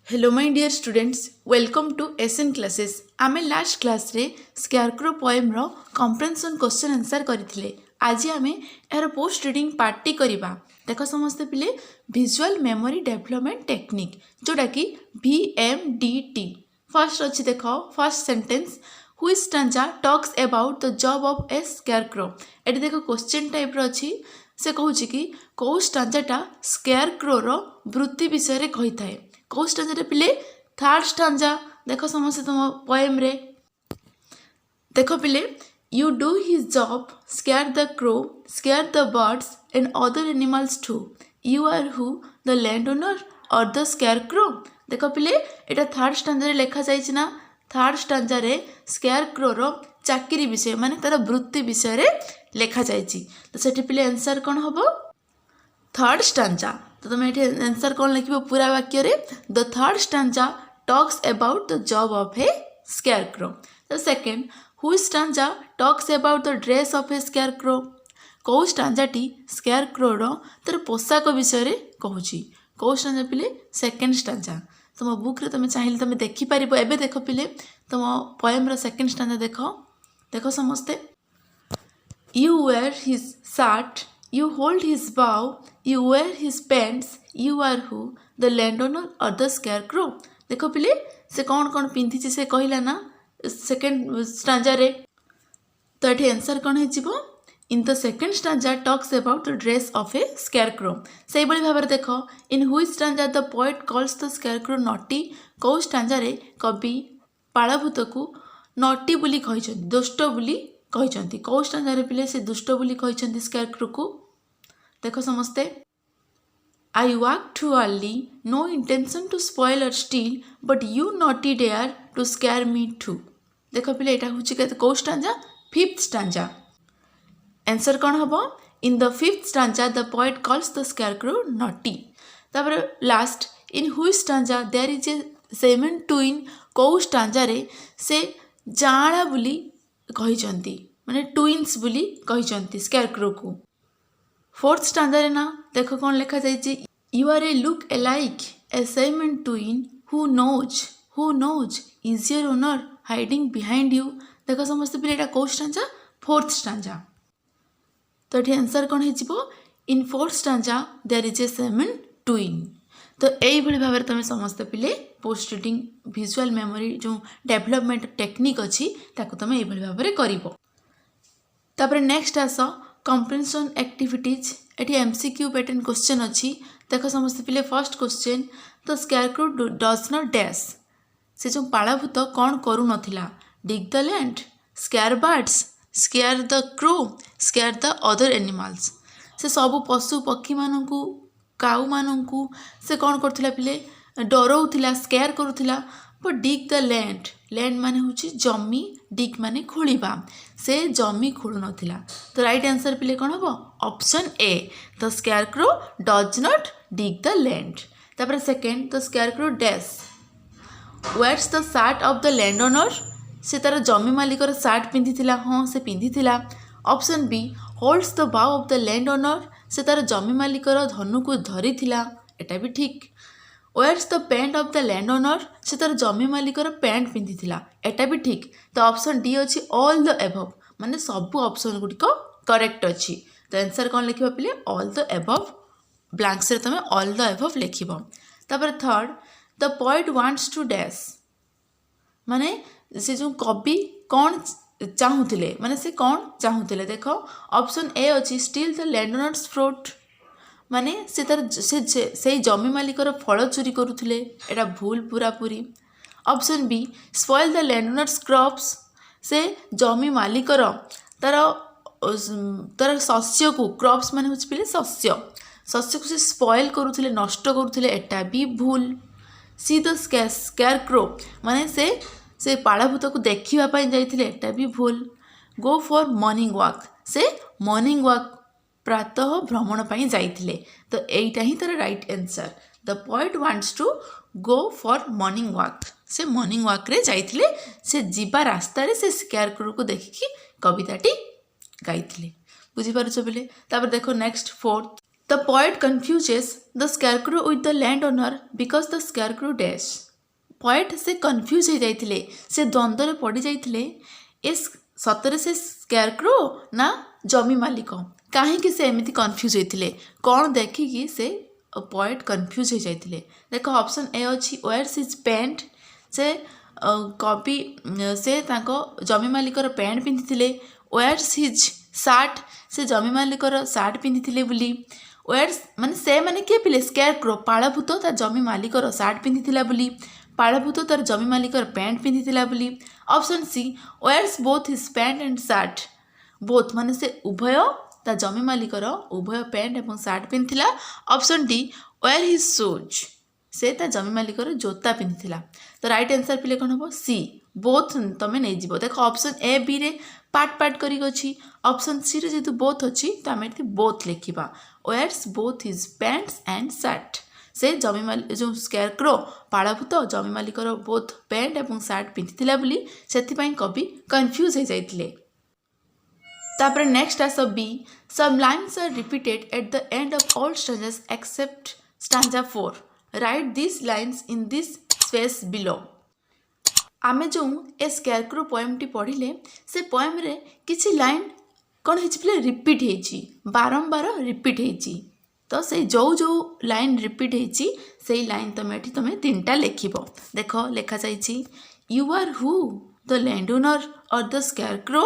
Hello my dear students welcome to SN classes आमे last class रे scarecrow poem रो comprehension question answer करथिले। आज आमे यार पोस्ट रीडिंग पार्टी करिबा। देखो समस्त पिले विजुअल मेमोरी डेवलपमेंट टेक्निक जोटा कि VMDT। फर्स्ट अछि देखो first sentence which stanza talks about the job of A scarecrow. Eighty देखो क्वेश्चन टाइप रो अछि से कहूची कि को स्टैंजाटा स्केयरक्रो रो वृत्ति विषय रे कहि थाए। कौ स्टांजा पिले थर्ड स्टांजा देखो समस्त तुम पोएम रे देखो पिले you do his job scare the crow scare the birds and other animals to you are who the land owner or the scarecrow. देखो पिले एटा थर्ड स्टांजा रे लिखा जाइछि ना। थर्ड स्टांजा रे स्केयर क्रो रो चाकरी विषय माने तार वृत्ति विषय रे लिखा जाइछि। तो सेठी पिले आंसर कोन हबो थर्ड स्टांजा। तो तुम ये आंसर कौन लिख पूरा वाक्य रे the third stanza talks about the job of A scarecrow. The second who stanza talks about the dress of A scarecrow. कौ स्टांजाटी स्केयरक्रो रो तार पोशाक विषय रे कहूची। कौ स्टांजा पिले सेकंड स्टांजा। तुम बुक रे तुम चाहिए तुम देखि परिबो। एबे देखो पिले तुम पोएम रो सेकंड स्टांजा देखो देखो समस्ते you wear his shirt you hold his bow, you wear his pants, you are who, the landowner or the scarecrow। देखो पिले से कौन कौन पिंधि से कहला ना सेकेंड स्टांजा रे। तो ये आंसर कौन है in the second stanza talks about the dress of A scarecrow. से बड़ी भाव देखो इन which stanza the poet calls the scarecrow naughty. कौ स्टांजा रे कवि पाळभूत को नॉटी बोली कहिसंती दुष्ट बोली कहिसंती। कौ स्टांजा रे पिले से दुष्ट बोली कहिसंती स्केयरक्रो को। देखो समस्ते I walk too early no intention to spoil or steal but you naughty dare to scare me too. देखो पिले एटा होची के कौ स्टांजा फिफ्थ स्टांजा। आंसर कौन हबो in the fifth stanza the poet calls the scarecrow naughty. तापर last in which stanza there is a seven twin. कौ stanza रे से जाड़ा बोली कहिसंती माने ट्विन्स बोली कहिसंती स्केयरक्रो को। फोर्थ स्टांजा रे ना देखो कौन लिखा जाइए you are a look alike a seven twin who knows is your owner hiding behind you. देखो समस्त पिले एटा कौ स्टांजा फोर्थ स्टांजा। तो ये आंसर कौन है in fourth stanza there is a seven twin. तो यही भाव में तुम समस्त पिले पोस्ट रीडिंग विजुअल मेमोरी जो डेवलपमेंट टेक्निक अच्छी तुम ये भाव में कर। नेक्स्ट आस कॉम्प्रिहेंशन एक्टिविटीज। एटी MCQ पैटर्न क्वेश्चन अच्छी देखो समस्त पिले first question the scarecrow does not dash. से जो पाळभूत कौन करू नथिला dig the land scare birds scare the crow scare the other animals. से सबू पशु पक्षी मानू काऊ मानू से कौन करथिला पिले डराउथिला स्केयर करुथिला। But dig the land land माने होची जमी डिग माने खोलिबा से जमी खोलु नथिला। तो राइट आंसर पिले कौन हबो option A the scarecrow does not dig the land. तापर second the scarecrow dash wears the shirt of the land owner. से तार जमी मालिकर शर्ट पिंधिथिला हाँ से पिंधिथिला। Option B holds the bow of the land owner. से तार जमी मालिकर धनु को धरिथिला एटा भी ठीक। Wears the pant of the land owner. से तार जमी मालिकर पैंट पिंधिथिला एटा भी ठीक। तो ऑप्शन डी अच्छी ऑल द एबव माने सबू ऑप्शन गुड़िक करेक्ट अच्छी। तो आंसर कौन लिख पिले ऑल द एबव ब्लैंक्स रे तुम ऑल द एबव लिख। तापर third the poet wants to dash माने से जो कवि कौन चाहूले माने से कौन चाहूले। देखो ऑप्शन ए अच्छी steel the land owners fruit माने से तार से जमी मालिकर फल चोरी करुले एटा भूल पूरा पूरी। Option B spoil the land owners crops से जमी मालिकर तार तार शस्य को क्रॉप्स माने होछ पिले शस्य शस्य को से स्पॉइल करुले नष्ट करुले एटा भी भूल। सी द स्केयरक्रो माने से पाळभूत को देखिबा पई जाइथिले एटा भी भूल। गो फॉर मॉर्निंग वॉक से मॉर्निंग वॉक प्रातः भ्रमण पर जाइथिले। तो यहीटा ही तार right answer the poet wants to go for morning walk. से मॉर्निंग वॉक रे जाइथिले से जीवा रास्ता रे से स्केयरक्रो को देखिकी कविताटी गाइथिले। बुझी पारुछ बेले। तापर देखो next fourth The poet confuses the scarecrow with the landowner because the scarecrow dash. Poet से confuse हो जाइथिले, से द्वंद्व रे पड़ी जाइथिले, इस सतरे से scarecrow ना जमी मालिक काहेकि से एमिति confuse होइथिले, कौन देखिकी से poet confuse हो जाइथिले. देखो ऑप्शन ए अछि wears his pant, से कवि से तांको जमी मालिकर पैंट पिंधिथिले. wears his shirt, से जमी मालिकर सार्ट पिंधिथिले बुली. wears माने से माने किए पिले स्केयरक्रो पाळभूत तार जमी मालिकर सार्ट पिंधिथिला बुली. पाळभूत तार जमी मालिकर पैंट पिंधिथिला बुली. Option C wears both his pant and shirt. Both माने से उभय ता जमी मालिकर उभय पैंट एवं सार्ट पिंधिथिला. Option D wear his shoes, से ता जमी मालिकर जोता पिंधिथिला. तो राइट आंसर पिले कौन हम सी बोथ तमें नहीं जीव. देख ऑप्शन ए बी रे पार्ट पार्ट करी अछि, ऑप्शन सी रे जेतु बोथ अछि तो आमे एठी both लिखिबा. wears both his pants and shirt, से जमी मालिक जो स्केयरक्रो पाळभूत जमी मालिकर बोथ पैंट एवं सार्ट पिंधिथिला बोली सेथि पई कवि कंफ्यूज हो जाइथिले. तापर नेक्स्ट आस B some lines are repeated at the end of all stanzas except stanza 4. Write this lines in this space below. आमे जो ए स्केयरक्रो पोएम टी पढ़िले से पोएम रे किछि लाइन कौन हो रिपीट होइछि, बारंबार रिपीट होइछि. तो से जो जो लाइन रिपीट होइछि से लाइन तुम एठी तुम तीनटा लिखिबो. देख लेखा जाइछि यू आर हु द लैंडओनर और द स्केयरक्रो.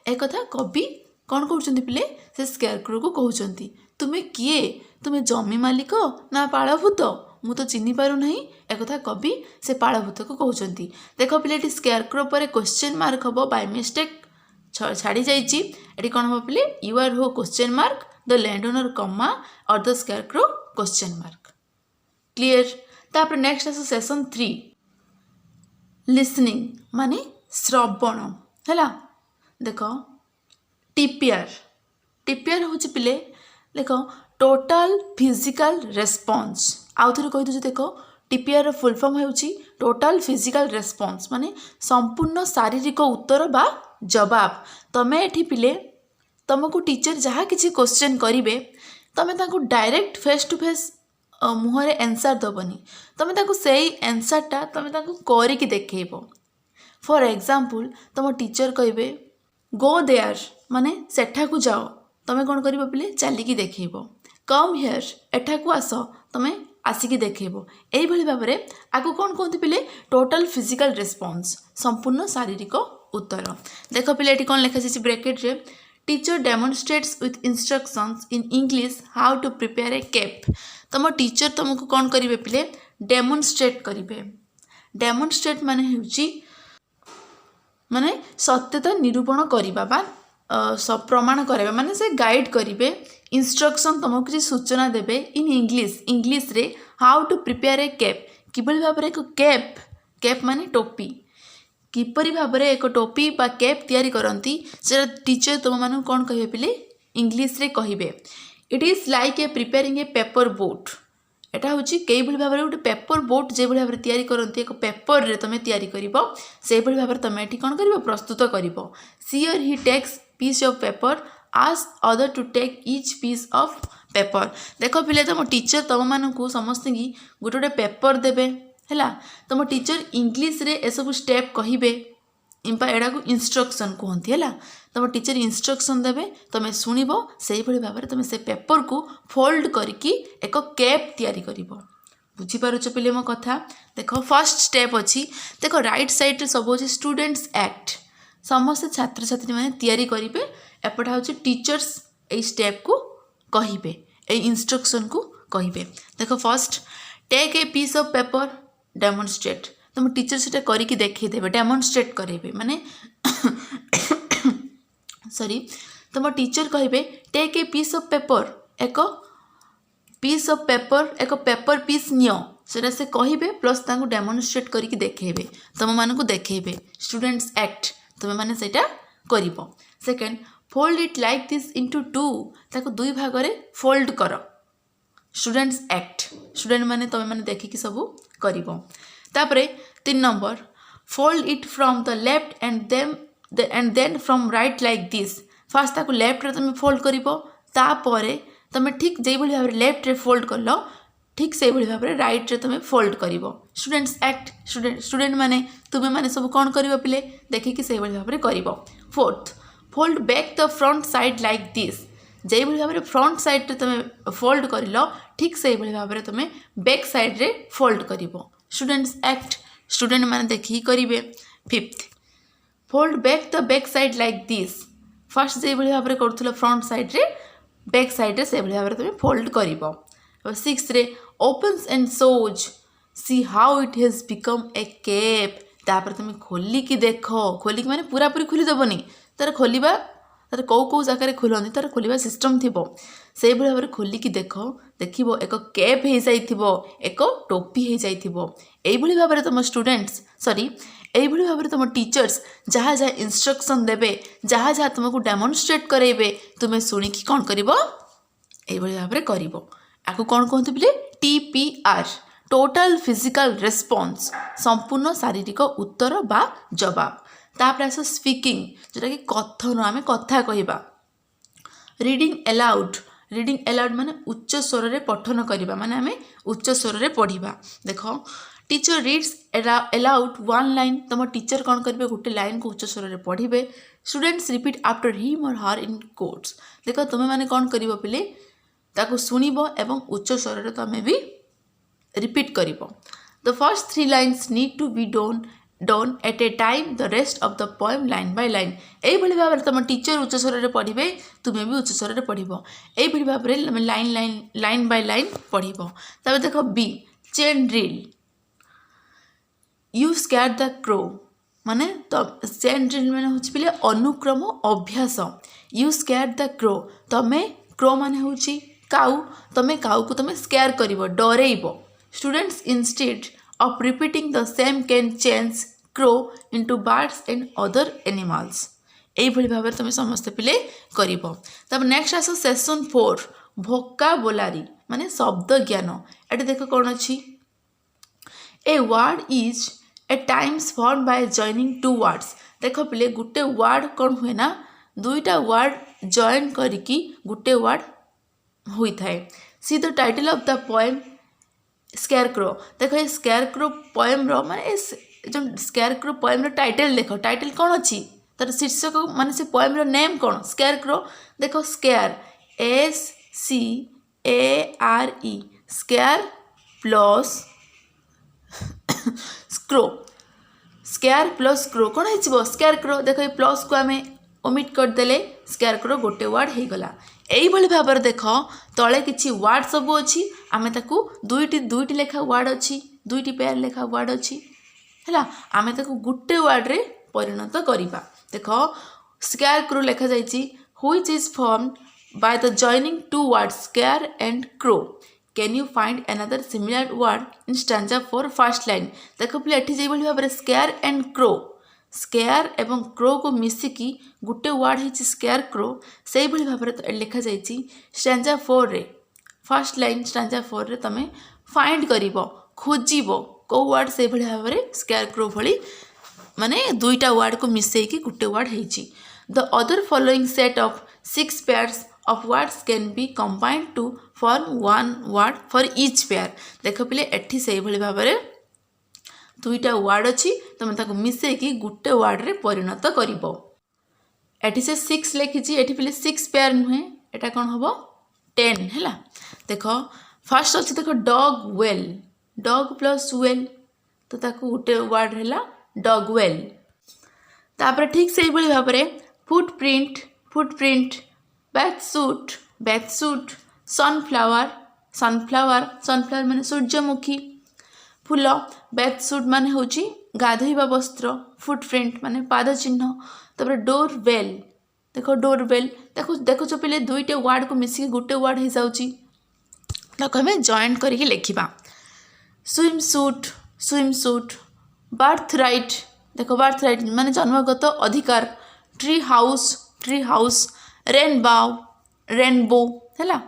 एक कथा कवि कौन कहउछन्ती पिले से स्केयरक्रो को कहउछन्ती तुमे किए, तुमे जमी मालिक ना पाळभूत मु तो चिन्हि पारु नहीं. एक कथा कवि से पाळभूत को कहउछन्ती. देख पिले एठी स्केयरक्रो पर क्वेश्चन मार्क हबो बाय मिस्टेक छाड़ी जाइछि. एठी कोन हबो पिले you are who question mark the landowner comma और the scarecrow question mark. Clear. तापर नेक्स्ट आस सेशन 3 लिसनिंग माने श्रवण हैला. देख टीपीआर टीपीआर हूँ पिले देख टोटाल फिजिकल रेस्पॉन्स. आउ थे कही दूसरे देख टीपीआर फुल फॉर्म होउछि टोटाल फिजिकल रेस्पॉन्स माने संपूर्ण शारीरिक उत्तर बा जवाब. तमे एठी पिले तुमको टीचर जहाँ किसी क्वेश्चन करेंगे तुम ताको डायरेक्ट फेस टू फेस मुहरे आंसर दबनी, तुम ताको सेई आंसरटा तुम ताको करके देखैबो. फॉर एग्जांपल तुम टीचर कहे गो देयर माने सेठा को जाओ, तुम कौन कर पिले चलिकी देखैबो. कम हियर एठा को आस तुम आसिकी देखैबो. एई भली भाव में आको कौन कहते पिले टोटाल फिजिकल रेस्पॉन्स संपूर्ण शारीरिक उत्तर. देख पिले एटी कौन लिखा जाइछि ब्रैकेट रे teacher demonstrates with instructions in English how to prepare a cap. तुम टीचर तुमको कौन करेंगे पिले डेमोन्स्ट्रेट करेंगे. डेमोन्स्ट्रेट माने होची माने सत्यता निरूपण करवा बा प्रमाण कराइबा माने से गाइड करेंगे. इंस्ट्रक्शन तुमको किसी सूचना देवे इन इंग्लिश रे how to prepare a cap. किभली भाव एक केप केप माने टोपी किपरि भाव में एक टोपी बा केप तैयारी करती से टीचर तुम मानू कौन कहे पिले इंग्लिश रे कहिबे. It is like a preparing A paper boat. एटा हूँ कई भाव में गोटे पेपर बोट जो भाव में तैयारी करती एक पेपर रे तुम तैयारी कर से भाव में तुम ये कौन कर प्रस्तुत कर. She or he takes piece of paper ask other to take each piece of paper. देख पिले तुम टीचर तुम मानू समस्त की गोटे गोटे पेपर देवे हैला. तुम टीचर इंग्लिश रे एसबू स्टेप कहिबे इम्पा एडा को इंस्ट्रक्शन कहती है. तुम टीचर इंस्ट्रक्शन देवे तुम शुणव से भाव में तुम से पेपर को फोल्ड करके एक कैप तैयारी कर. बुझीपारुच पिले मो कथा. देख फर्स्ट स्टेप अच्छी देख राइट साइड सब अच्छे स्टूडेंट्स एक्ट समस्त छात्र छात्री मैंने तैयारी करेंगे. एपटा हूँ टीचर्स ये स्टेप को कहिबे ए इंस्ट्रक्शन को कहिबे. देख first take a piece of paper demonstrate. तुम टीचर से करके देखदेवे डेमोन्स्ट्रेट करेंगे माने सॉरी तुम टीचर कहे take a piece of paper एक पीस ऑफ पेपर एक पेपर पीस नियो सेटा से कहे प्लस तांको डेमोन्स्ट्रेट करके देखैबे तुम मानक देखैबे. स्टूडेंट्स एक्ट तुम माने सेटा करिवो. Second fold it like this into two ताको दुई भाग रे फोल्ड कर. स्टूडेंट्स एक्ट स्टूडेंट माने तुम माने देखिकी सब करिवो. तापरे 3 number fold it from the left and then from right like this. First ताको लेफ्ट रे तुम फोल्ड करिवो तापरे तुम ठीक जो भाव में लेफ्ट रे फोल्ड कल ठीक से भाव में राइट रे तुम फोल्ड कर स्टूडेंट्स एक्ट स्टूडेंट माने तुम्हें माने सब कौन कर पिले देखिकी से भाव में कर fourth fold back the front side like this जो भाव में फ्रंट साइड रे तुम फोल्ड कर ठीक से भाव में तुम बैक साइड रे फोल्ड कर स्टूडेंट्स एक्ट स्टूडेंट माने देखिकी करेंगे fifth fold back the back side like this first जो भाव में कर फ्रंट साइड रे बैक साइड रे से भाव में तुम फोल्ड कर सिक्स रे opens and shows see how it has become a cap तापर तुम खोलिकी देख खोलिकी माने पूरा पूरी खोली देवनी तार खोलिबा तार कौ कौ जगह खोलती तार खोलिबा सिस्टम थिबो से भाव में खोलिकी देखो एक केप हो जाइथिबो एक टोपी हो जाइथिबो एइभली भाव में तुम स्टूडेंट्स सॉरी एइभली भाव में तुम टीचर्स जहाँ जहाँ इंस्ट्रक्शन देबे जहाँ जहाँ तुमको डेमोन्स्ट्रेट करेबे तुम्हें शुणिकी कौन करिवो एइभली भाव में करिवो आकु कौन कहते बोले TPR टोटल फिजिकल रेस्पॉन्स संपूर्ण शारीरिक उत्तर बा जवाब तापर आस स्पीकिंग जोटा कि कथन आम कथा कहवा रीडिंग एलाउड माने उच्च स्वर रे पठन करवा माने आम उच्च स्वर रे पढ़िबा देख teacher reads allowed one line तुम टीचर कौन करेंगे गोटे लाइन को उच्च स्वर रे पढ़िबे स्टूडेंट्स रिपीट आफ्टर हिम और हर इन कोट्स देख तुम्हें माने कौन करिवो पिले ताको सुनिबो एवं उच्च स्वर रे तुम भी रिपीट करिवो the first 3 lines need to be done at a time the rest of the poem line by line एइभली भाव में तुम टीचर उच्च स्वर रे पढ़िबे तुम्हें भी उच्च स्वर रे पढ़िबो एइभली भाव में लाइन बाय लाइन पढ़िबो तबे देखो B chain drill you scare the crow माने चेन ड्रिल माने होछि पिले अनुक्रम अभ्यास यू स्कैर द क्रो तमे क्रो माने होछि काउ तमे काउ को तमे स्कैर करिवो डरेइबो students instead of repeating the same can change crow into birds and other animals एइभली भाव में तुम समस्त पिले करिवो तब नेक्स्ट आसो सेशन 4 भोकाबुलारी माने शब्द ज्ञान एटा देखो कोन अछि a word is a times form by joining two words देखो पिले गुटे वर्ड कौन हुए ना दुईटा वर्ड जॉइन करिकी गुटे वर्ड हुई थाए see the title of the poem scarecrow देखो ये स्केयरक्रो पोएम रो माने जो स्केयरक्रो पोएम रो टाइटल देखो टाइटल कौन अच्छी तार शीर्षक माने से पोएम रो नेम कौन स्केयरक्रो देखो square SCARE square plus स्क्रो square plus crow कौन है स्केयर क्रो देखो ये प्लस को आम ओमिट करदेले स्केयर क्रो गोटे वर्ड हो गला एइभली भाव में देख तले किछि वर्ड सब अच्छी आम ताकू दुईटी लेखा वर्ड अच्छी दुईटी पेयर लेखा वर्ड अच्छी है आम ताकू गोटे वर्ड रे परिणत करिबा देख स्केयर क्रो लेखा जाइछि which is formed by the joining two words scare and crow can you find another similar word in stanza 4 first line देख पिले एठी जे भाव में स्केयर एंड क्रो स्केयर एवं क्रो को मिसिकी गुटे वर्ड है स्केयर क्रो से भाव में लिखा जाइए स्टैंजा 4 रे फर्स्ट लाइन स्टैंजा 4 रे तमे फाइंड करिवो खोजिवो को वर्ड से भाव में स्केयर क्रो भली माने दुईटा वर्ड को मिसेकी गुटे वर्ड है the other following set of 6 pairs of words can be combined to form one word for each pair देख पिले एठी से भली भाव में दुईटा वर्ड अच्छी तुम ताको मिसेकी गुटे वर्ड रे परिणत करिवो एठी से 6 लिखिछि एठी पिले 6 पेयर नुहे एटा कोन हबो 10 हैला देखो फर्स्ट अछि देखो dog well dog plus well तो ताको गुटे वर्ड हैला डॉग वेल तापर ठीक से भली भाव में फुटप्रिंट बैथसूट सनफ्लावर माने सूर्यमुखी फूल बैथसूट माने होची गाधोइबा वस्त्र फुटप्रिंट माने पाद चिन्ह तापर डोर बेल देखो डोर बेल देखो जो पिले दुईटे वर्ड को मिसिकी गुटे वर्ड हो जाउची ताको हमें जॉइन करके लिखिबा स्विमसूट बर्थराइट देखो बर्थराइट माने जन्मगत अधिकार ट्री हाउस रेनबो हैला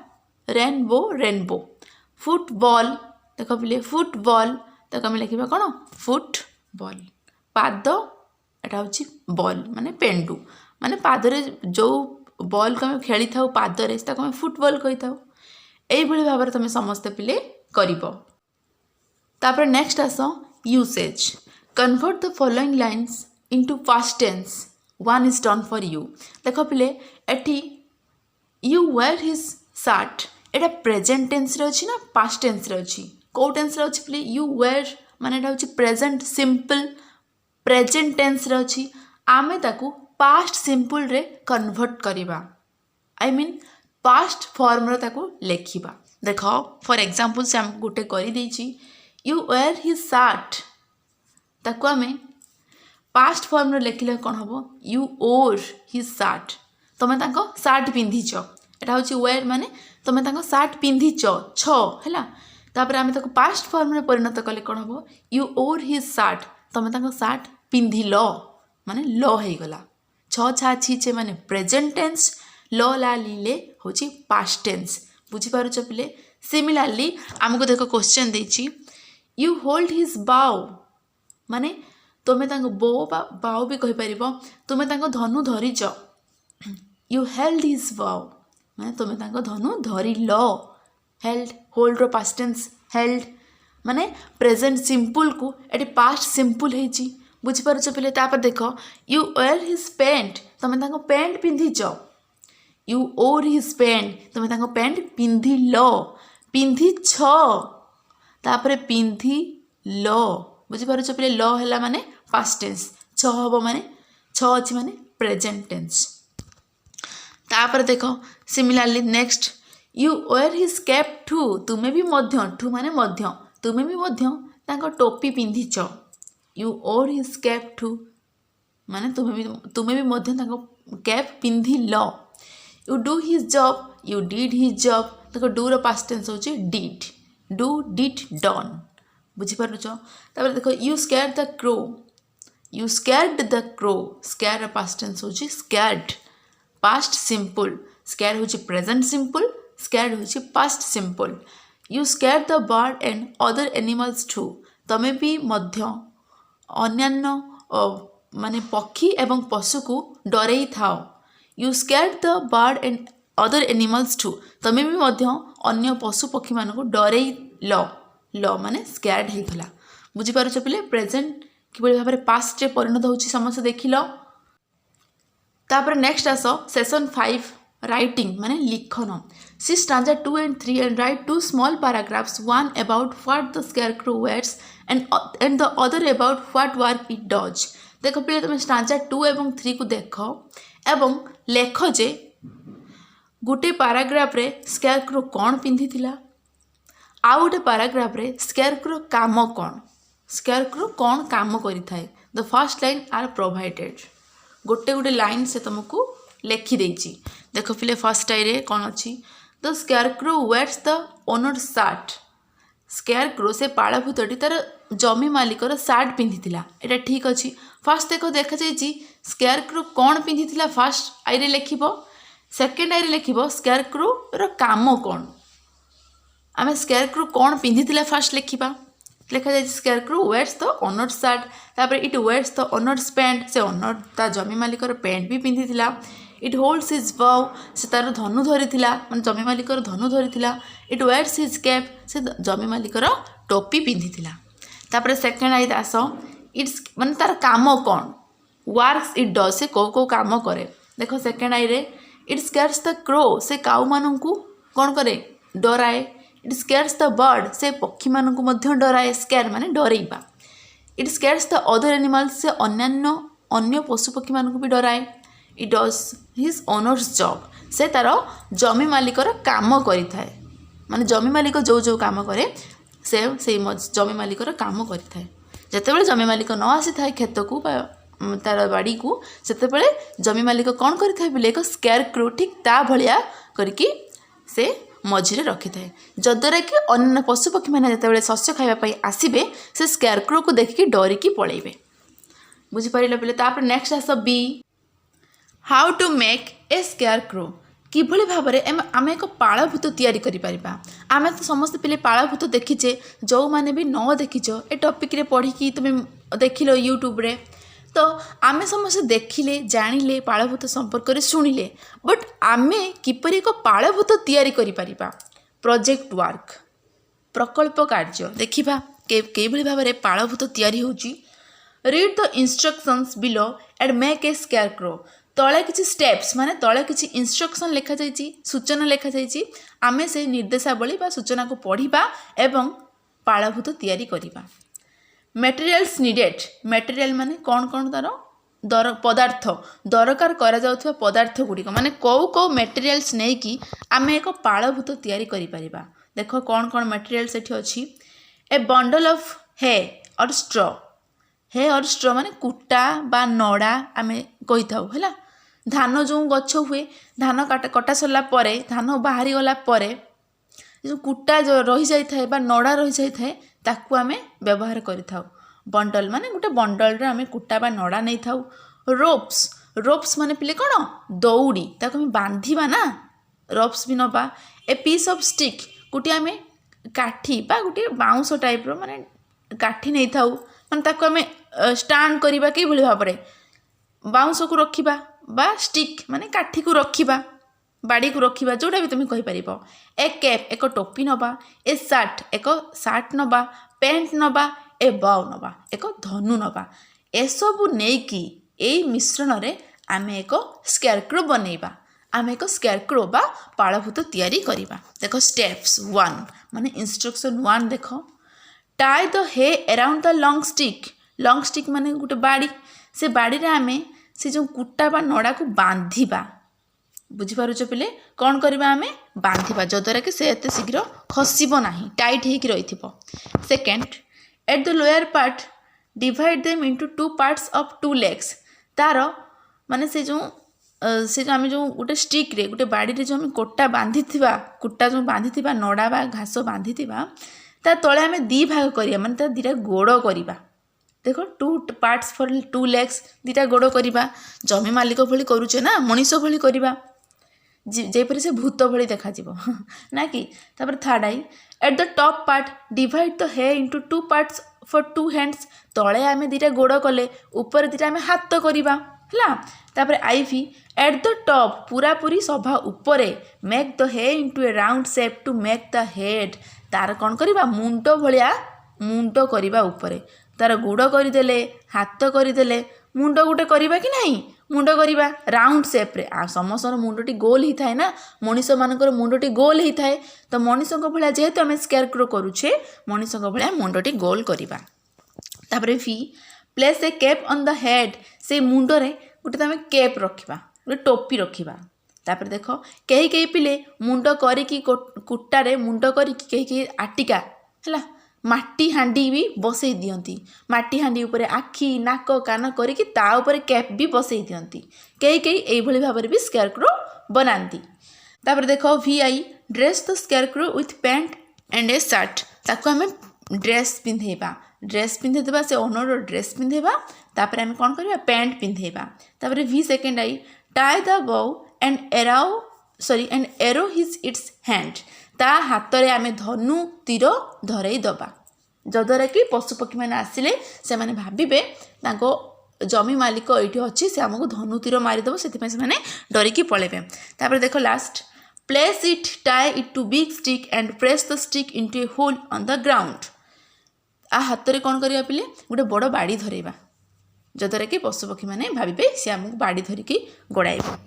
रेनबो फुटबॉल देखो पिले फुटबॉल ताको हमें लिखिबा कोन फुटबॉल पाद एटा होची बॉल माने पेंडू माने पादरे जो बॉल को आम खेली था पादरे आम फुटबॉल कही था। यही भाव में तुम समस्ते पिले कर नेक्स्ट आस usage convert the following lines into past tense one is done for you. देख पिले एटी यू वेयर हिज शार्ट एटा प्रेजेंट टेंस रे अछि ना पास्ट टेंस रे अछि को टेंस रे अछि पिले यू वेयर माने एटा होछि प्रेजेंट सिंपल प्रेजेंट टेंस रे अछि आमे ताकू पास्ट सिंपल रे कन्वर्ट करिबा आई मीन पास्ट फॉर्म रे ताकू लेखिबा। देखो फॉर एग्जांपल से हम गुटे करि देछि यू वेयर हिज शार्ट ताकू आमे पास्ट फॉर्म रे लेखिले कोन हबो यू ओर हिज शार्ट तमे ताको शार्ट पिंधिछ एटा होछि वेयर माने तमे ताको शार्ट पिंधिछ छ हैला तापर आमे ताको पास्ट फॉर्म रे परिणत कले कोन हबो यू ओर हिज शार्ट तमे ताको शार्ट पिंधिल माने ल हे गला छ छा छी छे माने प्रेजेंट टेंस ल ला लीले होछि पास्ट टेंस बुझी पारुछ पिले। सिमिलरली हमको देखो क्वेश्चन देछि यू होल्ड हिज बाउ माने तमे ताको बो बाउ भी कहि परिबो तमे ताको धनु धरिछ यू हेल्ड हिज बाउ माने तमे ताको धनु धरिल हेल्ड होल्ड रो पास्ट टेंस हेल्ड माने प्रेजेंट सिंपल को एटी पास्ट सिंपल हेछि बुझी पारुछ पिले। तापर देखो यू वेयर हिज पैंट तमे ताको पैंट पिंधिछ यू ओर हिज पैंट तमे ताको पैंट पिंधिल पिंधिछ तापर पिंधिल बुझी पारुछ पिले ल हैला माने पास्ट टेंस छ हबो माने छ अछि माने प्रेजेंट टेंस। तापर देखो similarly next you wear his cap टू तुमे भी मध्य टू माने मध्य तुमे भी मध्य ताको टोपी पिंधिछ you wore his cap too माने तुमे भी मध्य ताको कैप पिंधिल you do his job you did his job देखो डू रो पास्ट टेंस होची डिड डू डिड डन बुझी पारुछ। तापर देखो you scared the crow you scared the crow scare रो पास्ट टेंस होची स्कैर्ड पास्ट सिंपल स्कैर होची प्रेजेंट सिंपल स्कैर्ड होची past simple. You scared the bird and other animals too तमे भी मध्य अन्यान्य माने पक्षी एवं पशु को डरेई थाओ you scared the bird and other animals too तमे भी मध्य अन्य पशु पक्षी मान को डरेई ल माने स्कैर्ड हे गला बुझी पारुछ पिले प्रेजेंट किबळे भाबरे पास्ट रे परिणत होची समस्त देखिलो। तापर नेक्स्ट आस सेशन 5 राइटिंग माने लिखन सी stanza 2 and 3 and write two small paragraphs one about what the scarecrow wears and the other about what work it does। देखो पिले तुम स्टांजा 2 एवं 3 को देखो एवं लेख जे गोटे पैराग्राफ रे स्केयरक्रो कौन पिंधि थिला आ गोटे पैराग्राफ रे स्केयरक्रो काम कौन काम करि थाए the first line are provided गोटे गोटे लाइन से तुमको लेखि देछि। देखो पिले फर्स्ट आई रे कौन अछि the scarecrow wears the owner shirt scarecrow से पाळभूतटी तार जमी मालिकर शार्ट पिंधि थिला एटा ठीक अछि। फर्स्ट देखो देखा जाइछि स्केयरक्रो कौन पिंधि थिला फर्स्ट आई रे लेखिबो सेकेंड आई रे लेखिबो स्केयरक्रो रो काम कौन आमे स्केयरक्रो कौन पिंधि थिला फर्स्ट लेखिबा लिखा जाए scarecrow wears the owner shirt तापर it wears the owner's pant से ओनर ता जमी मालिकर पैंट भी पिंधि थिला इट होल्ड्स हिज बाउ से तार धनु धरी थिला माने जमी मालिकर धनु धरी थिला इट वेयर्स हिज कैप से जमी मालिकर टोपी पिंधि थिला। तापर सेकेंड आई दास इट्स माने तार काम कौन वर्क्स इट डज से को काम करे देखो सेकेंड आई रे इट स्केयर्स द क्रो से काऊ माननकु कौन करे डराए इट स्केयर्स द बर्ड से पक्षी माननकु मध्य डराए स्केयर माने डरेइबा it scares the other animals से अन्य पशु पक्षी माननकु भी डराए it does his owner's job से तार जमी मालिकर काम करि थाए माने जमी मालिक जो काम करे से जमी मालिकर काम करि थाए जेतेबेले जमी मालिक न आसी थाए खेत को तार बाड़ी को सेतेबेले जमी मालिक कौन करि थाए बिले एक स्केयरक्रो ठीक ता भलिया करके से मझिरे रखि थाए जद्वारा कि अन्य पशु पक्षी मैंने जिते शस्य खावाई आसबे से स्केयरक्रो को देखिकी डरिकी पलैबे बुझीपारे पे। तापर नेक्स्ट आस B how to make a scarecrow किभली भाव में आम एक पाळभूत तैयारी करिपरिबा आमे तो समस्त पिले पाळभूत देखीचे जो माने भी न देखीच ए टॉपिक रे पढ़ी तुम देखिल यूट्यूब रे तो आमे समस्त देखिले जानिले पाळभूत संपर्क शुणिले बट आमे किपरि एक पाळभूत तैयारी करि परिबा प्रोजेक्ट वर्क प्रकल्प कार्य देखिबा केभଳି भाବରେ पाळभूत तैयारी होची read the instructions below and make a scarecrow तले किछि स्टेप्स माने तले किछि इंस्ट्रक्शन लिखा जाइछि सूचना लिखा जाइछि आमे से निर्देशावली बा सूचना को पढ़िबा एवं पाळभूत तैयारी करिबा मटेरियल्स नीडेड मटेरियल माने कौन कौन तार पदार्थ दरकार करा जाउथबा पदार्थ गुडी माने कौ मटेरियल्स नै कि आमे एक पाळभूत तैयारी करि परिबा देखो कौन कौन मटेरियल्स एठी अछि ए बंडल ऑफ हे और स्ट्रॉ माने कुटा बा नड़ा आमे कहि थाउ हला धान जो गछ हुए धान कटा सरला परे धान बाहरी गला परे जो कुटा जो रही जाई थाए बा नड़ा रही जाई थाए ताकू आमे व्यवहार करि थाउ बंडल माने गोटे बंडल रे आमे कुटा बा नड़ा नै थाउ रोप्स माने पिले कोन दौड़ी ताकू आमे बांधीबा ना रोप्स भी नबा ए पीस ऑफ स्टिक गोटे आमे काठी बा गोटे बाउंस टाइप रो माने काठी नै थाउ माने ताकू आमे स्टैंड करिबा कि भली भाबरे बाउंस को रखिबा बा स्टिक माने काठी को रखिबा बाड़ी को रखिबा जोटा भी तुम कहि परिबो ए कैप एक टोपी नबा ए सार्ट नबा पैंट नबा ए बाउ नबा एक धनु नबा ए सब नेकी ए मिश्रण रे आमे एक स्केयरक्रो बनेबा आमे एक स्केयरक्रो बा पाळभूत तैयारी करिबा देखो स्टेप्स 1 माने इंस्ट्रक्शन 1 देखो tie the hay around the long stick माने गुटे बाड़ी से बाड़ी रे आमे से जो कुटा बा नड़ा को बांधीबा बुझिपारुछ पिले कौन करबा आमे बांधिबा जद्वारा कि से एते शीघ्र खसिबो नाही टाइट हेकि रहिथिबो second at the lower part divide them into two parts of two legs तार माने से जो आमे जो गोटे स्टिक रे गोटे बाड़ी रे जो आमे कोटा बांधिथिबा कुटा जो बांधिथिबा नड़ा बा घास बांधिथिबा ता तळे आमे दी भाग करिया माने ता दिटा गोड़ करिबा देखो two parts for two legs दिटा गोड़ करिबा जमी मालिक भली करूचे ना मनीष भली करिबा जेपरि से भूत भली देखा जीवो ना कि तापर थर्ड आई at the top part divide the hair into two parts for two hands तळे आमे दिटा गोड़ कले ऊपर दिटा आमे हाथ करिबा हला तापर आईवी एट द टॉप पूरा पूरी सभा ऊपरे make the hair into a round shape to make the head तार कोन करिबा मुंडो भलिया मुंडो करिबा ऊपरे तार गुड़ करदेले हाथ करदेले मुंड गोटे करवा कि नहीं मुंड करवा राउंड शेप रे आ समस्तर मुंडटी गोल ही थाए ना मनीष मानकर मुंडटी गोल ही थाए तो मनीष भाया जेहेतु आम स्केयरक्रो करुचे मनीष भाया मुंडटी गोल करवा तापर भी place A cap on the head से मुंडरे गोटे तुम कैप रखा गोटे टोपी रखा तापर देख कहीं कहीं पिले मुंड करिकी कुटारे मुंड करिकी कहीं आटिका है माटी हांडी भी बसई दियंती माटी हांडी ऊपर आखि नाक कान करिकी ता ऊपर कैप भी बसई दियंती कई कई एई भली भाबरे भी स्केयरक्रो बनांती तापर देखो VI dress the scarecrow with pant and A shirt ताको हमें ड्रेस पिंधेबा से ओनर ड्रेस पिंधेबा तापर हमें कौन करबा पैंट पिंधेबा तापर V second I tie the bow and arrow his it's hand ता हाथ रे आमे धनु तीर धरई दबा जद्वारा कि पशुपक्षी मैंने आसिले से मैंने भाविबे तांको जमी मालिक एठी अछि से हमको धनु तीर मारिदेव से मैंने डरिकी पळेबे तापर देखो last place it tie it to big stick and press the stick into a hole on the ground आ हाथ रे कोन करिया पिले गोटे बड़ बाड़ी धरैबा जद्वारा कि पशुपक्षी मैंने भाविबे से हमको बाड़ी धरिकी गोड़ाइबे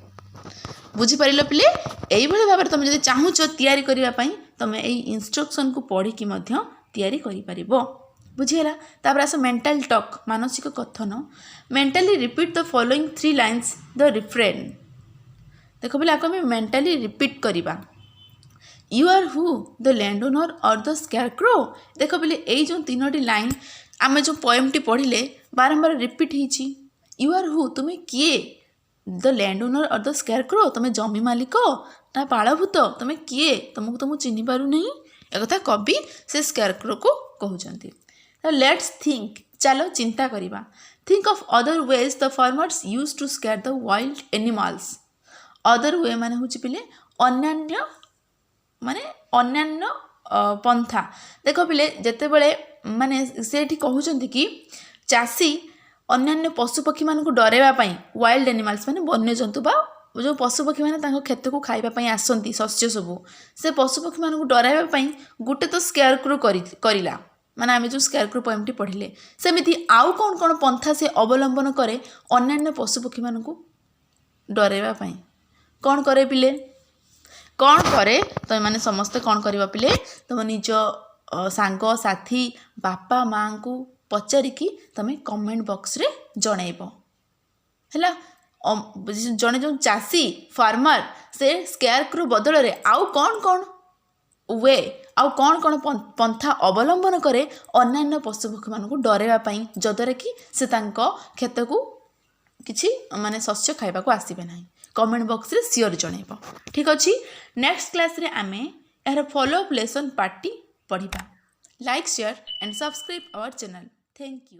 बुझीपार पिले यही भाव में तुम जब चाहूच तैयारी करने तुम यही इंस्ट्रक्शन को पढ़ी तैयारी कर बुझीगला तापर आस मेंटल टॉक मानसिक कथन mentally repeat the following 3 lines the refrain देख बोले आगे मेंटली रिपीट करवा you are who the land owner or the scarecrow देख बोले यही जो 3टी लाइन आम जो पोएमटी पढ़ले बारंबार रिपीट होती यू आर हु तुम्हें किए the land owner or the scarecrow तुम्हें जमी मालिक ना पाळभूत तुम्हें किए तुमको तुमको चिन्ह पारू नहीं एक कथा कवि से स्केयरक्रो को कहते लेट्स थिंक चलो चिंता करवा think of other ways the farmers use to scare the wild animals other way माने होची पिले अन्यान्य माने अन्यान्य पंथा देख पिले जेते बेले माने सेठी कहउचंती कि चासी अन्य पशुपक्षी मानक डराइबा पई वाइल्ड एनिमल्स माने वन्यजंतु बा जो पशुपक्षी मैंने खेत को खावाई आसती शस्य सबू से पशुपक्षी मानक डराइबा गोटे तो स्केयर क्रो करला माने आम जो स्केयर क्रो पोएमटी पढ़िले सेमिति आउ कौन कौन पंथा से अवलंबन करे अन्य पशुपक्षी मानक डराइबा कौन करे पिले कौन करे तुम मैंने समस्ते कौन करवा पिले तुम निज सांग साथी बापा माँ को पचारिकी तुम कमेंट बॉक्स रे जनइब है जड़े जो चाषी फार्मर से स्केयर क्रो बदल रे आउ कौन कौन वे आउ कौन कौन पंथा अवलंबन करे अन्य पशुपक्षी मानक डराइबा जद्वारा कि से खेत को किसी माने शस्य खाइबा को आसीबे नाही कमेंट बॉक्स रे सियोर जनइब ठीक अच्छे नेक्स्ट क्लास रे आमे यार फॉलो अप लेसन पार्टी पढ़िबा like share and subscribe our channel thank you.